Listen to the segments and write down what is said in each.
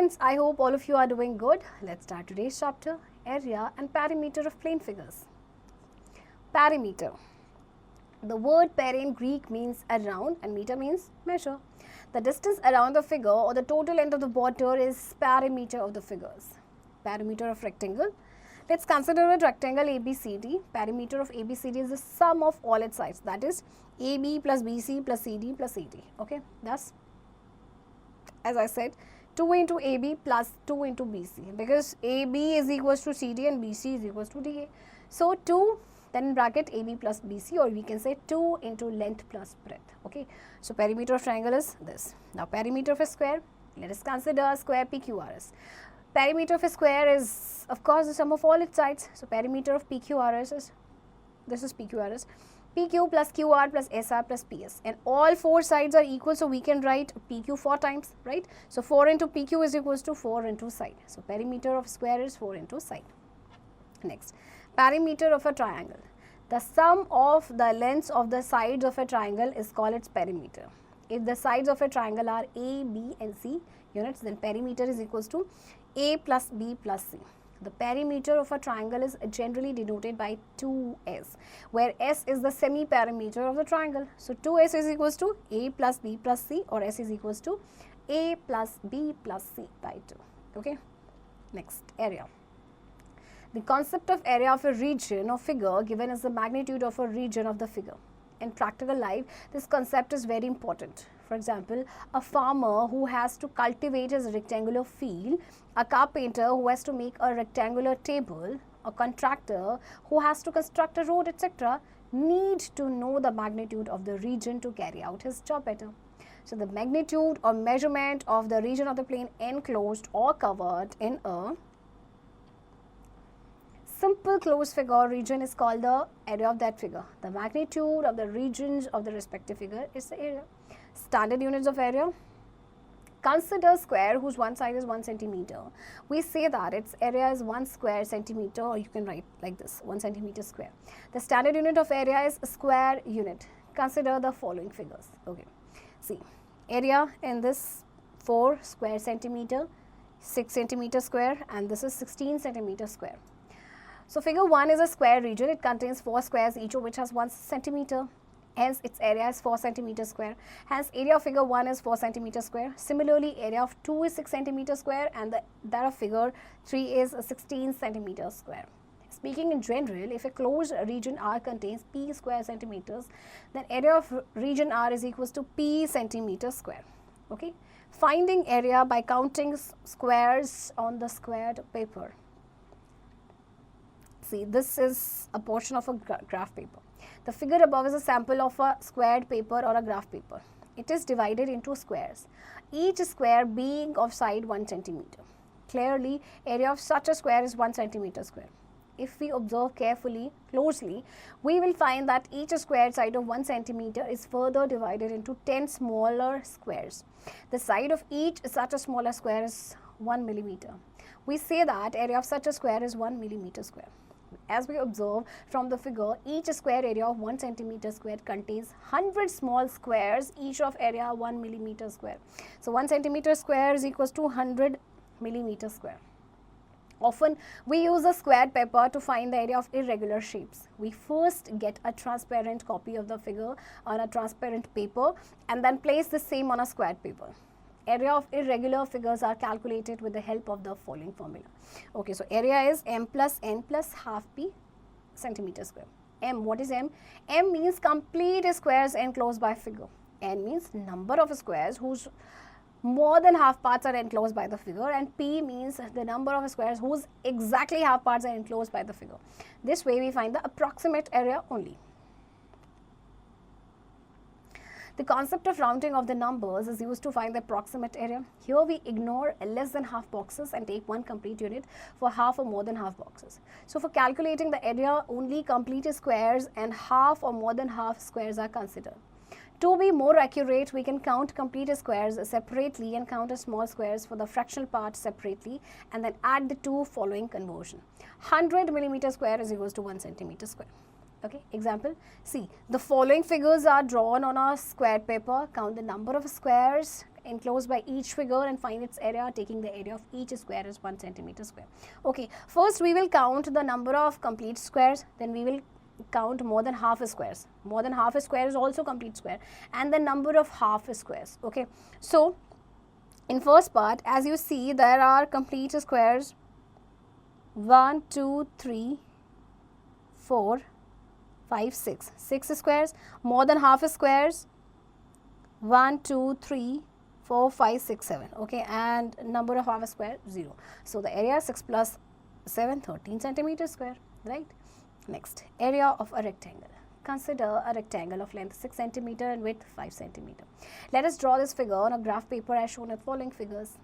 students, I hope all of you are doing good. Let's start today's chapter, area and perimeter of plane figures. Perimeter. The word peri in Greek means around and meter means measure. The distance around the figure or the total length of the border is perimeter of the figures. Perimeter of rectangle. Let's consider a rectangle ABCD. Perimeter of ABCD is the sum of all its sides, that is AB plus BC plus CD plus AD. Okay, thus, as I said, 2 into AB plus 2 into BC, because AB is equals to CD and BC is equals to DA. So 2 then in bracket AB plus BC, or we can say 2 into length plus breadth. Okay, so perimeter of triangle is this. Now perimeter of a square, let us consider a square PQRS. Perimeter of a square is of course the sum of all its sides. So perimeter of PQRS is, this is PQRS, PQ plus QR plus SR plus PS, and all four sides are equal, so we can write PQ 4 times, right? So 4 into PQ is equals to 4 into side. So perimeter of square is 4 into side. Next, perimeter of a triangle. The sum of the lengths of the sides of a triangle is called its perimeter. If the sides of a triangle are A, B and C units, then perimeter is equals to A plus B plus C. The perimeter of a triangle is generally denoted by 2S, where S is the semi-perimeter of the triangle. So 2S is equals to A plus B plus C, or S is equals to A plus B plus C by 2. Okay. Next, area. The concept of area of a region or figure given as the magnitude of a region of the figure. In practical life, this concept is very important. For example, a farmer who has to cultivate his rectangular field, a carpenter who has to make a rectangular table, a contractor who has to construct a road, etc., need to know the magnitude of the region to carry out his job better. So the magnitude or measurement of the region of the plane enclosed or covered in a simple closed figure or region is called the area of that figure. The magnitude of the regions of the respective figure is the area. Standard units of area. Consider a square whose one side is 1 centimeter. We say that its area is 1 square centimeter, or you can write like this, 1 centimeter square. The standard unit of area is a square unit. Consider the following figures. Okay, see, area in this 4 square centimeter, 6 centimeter square, and this is 16 centimeter square. So figure 1 is a square region. It contains 4 squares, each of which has 1 centimeter. Hence, its area is 4 centimeter square. Hence, area of figure 1 is 4 centimeter square. Similarly, area of 2 is 6 centimeter square, and that of figure 3 is 16 centimeter square. Speaking in general, if a closed region R contains P square centimeters, then area of region R is equals to P centimeter square. Okay. Finding area by counting squares on the squared paper. See, this is a portion of a graph paper. The figure above is a sample of a squared paper or a graph paper. It is divided into squares, each square being of side 1 centimeter. Clearly, area of such a square is 1 centimeter square. If we observe carefully, closely, we will find that each square side of 1 centimeter is further divided into 10 smaller squares. The side of each such a smaller square is 1 millimeter. We say that area of such a square is 1 millimeter square. As we observe from the figure, each square area of 1 centimeter square contains 100 small squares, each of area 1 millimeter square. So 1 centimeter square is equals to 100 millimeter square. Often we use a squared paper to find the area of irregular shapes. We first get a transparent copy of the figure on a transparent paper and then place the same on a squared paper. Area of irregular figures are calculated with the help of the following formula. Okay, so area is m plus n plus half p centimeter square. M, what is m? M means complete squares enclosed by figure. N means number of squares whose more than half parts are enclosed by the figure, and p means the number of squares whose exactly half parts are enclosed by the figure. This way we find the approximate area only. The concept of rounding of the numbers is used to find the approximate area. Here we ignore less than half boxes and take one complete unit for half or more than half boxes. So for calculating the area, only complete squares and half or more than half squares are considered. To be more accurate, we can count complete squares separately and count small squares for the fractional part separately, and then add the two following conversion. 100 millimeter square is equals to 1 centimeter square. Okay, example, see, the following figures are drawn on a square paper. Count the number of squares enclosed by each figure and find its area, taking the area of each square as 1 centimeter square. Okay, first we will count the number of complete squares, then we will count more than half squares. More than half a square is also complete square, and the number of half squares. Okay, so in first part, as you see, there are complete squares 1, 2, 3, 4, 5, 6. 6 squares. More than half squares 1, 2, 3, 4, 5, 6, 7. Okay, and number of half a square 0. So the area 6 plus 7, 13 centimeter square, right? Next, area of a rectangle. Consider a rectangle of length 6 centimeter and width 5 centimeter. Let us draw this figure on a graph paper as shown in the following figures.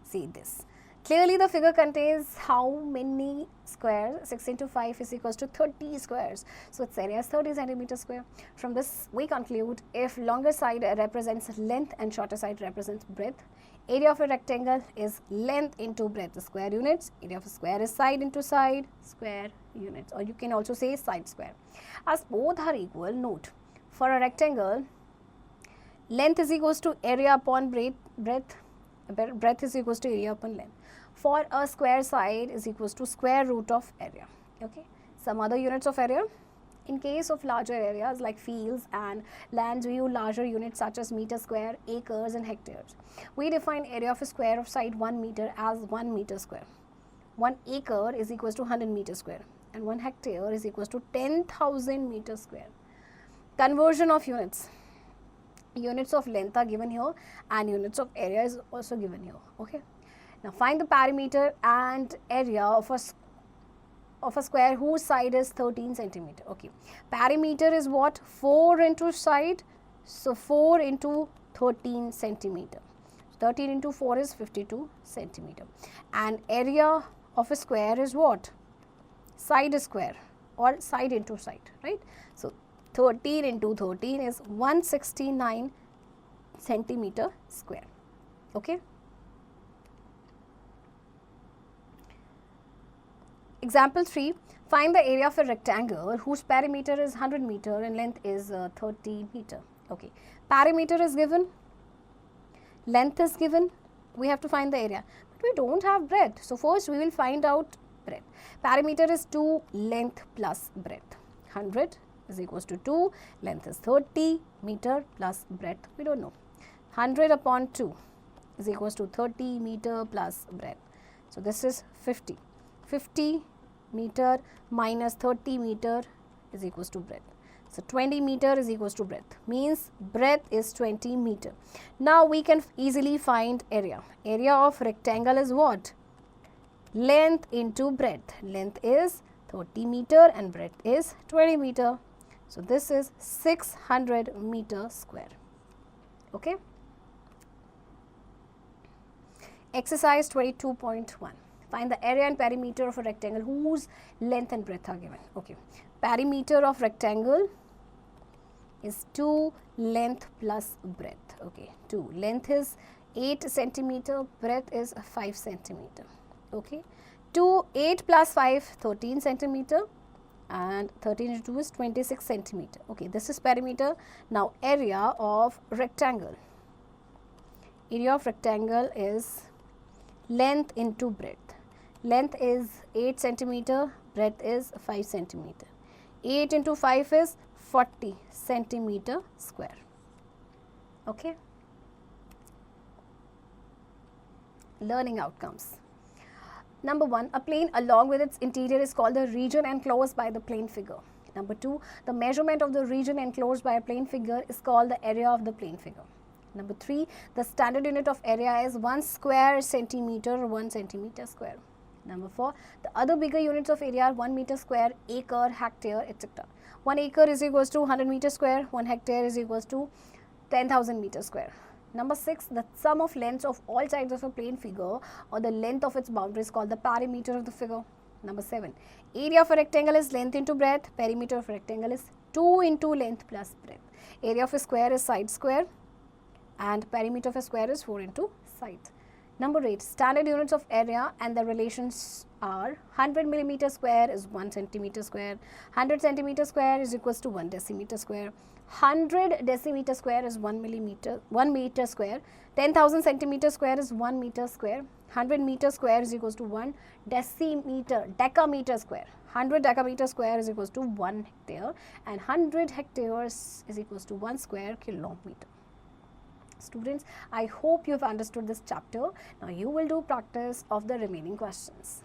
See this. Clearly the figure contains how many squares? 6 into 5 is equals to 30 squares. So its area is 30 centimeter square. From this we conclude, if longer side represents length and shorter side represents breadth, area of a rectangle is length into breadth square units. Area of a square is side into side square units, or you can also say side square. As both are equal, note, for a rectangle, length is equals to area upon breadth is equals to area upon length. For a square side is equals to square root of area. Okay, some other units of area. In case of larger areas like fields and lands, we use larger units such as meter square, acres and hectares. We define area of a square of side 1 meter as 1 meter square. 1 acre is equals to 100 meter square, and 1 hectare is equals to 10,000 meter square. Conversion of units. Units of length are given here and units of area is also given here. Okay. Now find the perimeter and area of a square whose side is 13 centimeter. Okay. Perimeter is what? 4 into side. So 4 into 13 centimeter. 13 into 4 is 52 centimeter. And area of a square is what? Side square or side into side, right? So 13 into 13 is 169 centimeter square. Okay. Example 3, find the area of a rectangle whose perimeter is 100 meter and length is 30 meter. Okay, perimeter is given, length is given, we have to find the area, but we don't have breadth. So first we will find out breadth. Perimeter is 2, length plus breadth. 100 is equals to 2, length is 30 meter plus breadth, we don't know. 100 upon 2 is equals to 30 meter plus breadth. So this is 50. 50 meter minus 30 meter is equals to breadth. So 20 meter is equals to breadth, means breadth is 20 meter. Now we can easily find area. Area of rectangle is what? Length into breadth. Length is 30 meter and breadth is 20 meter. So this is 600 meter square. Okay. Exercise 22.1. Find the area and perimeter of a rectangle whose length and breadth are given. Okay. Perimeter of rectangle is 2 length plus breadth. Okay. 2. Length is 8 centimeter, breadth is 5 centimeter. Okay. 8 plus 5, 13 centimeter, and 13 into 2 is 26 centimeter. Okay. This is perimeter. Now area of rectangle. Area of rectangle is length into breadth. Length is 8 centimeter, breadth is 5 centimeter. 8 into 5 is 40 centimeter square. Okay. Learning outcomes. Number 1, a plane along with its interior is called the region enclosed by the plane figure. Number 2, the measurement of the region enclosed by a plane figure is called the area of the plane figure. Number 3, the standard unit of area is 1 square centimeter or 1 centimeter square. Number 4, the other bigger units of area are 1 meter square, acre, hectare, etc. 1 acre is equals to 100 meter square, 1 hectare is equals to 10,000 meter square. Number 6, the sum of lengths of all sides of a plane figure or the length of its boundary is called the perimeter of the figure. Number 7, area of a rectangle is length into breadth, perimeter of a rectangle is 2 into length plus breadth. Area of a square is side square and perimeter of a square is 4 into side. Number 8, standard units of area and the relations are 100 millimeter square is 1 centimeter square, 100 centimeter square is equals to 1 decimeter square, 100 decimeter square is 1 meter square, 10,000 centimeter square is 1 meter square, 100 meter square is equals to 1 decameter square, 100 decameter square is equals to 1 hectare, and 100 hectares is equals to 1 square kilometer. Students, I hope you have understood this chapter. Now you will do practice of the remaining questions.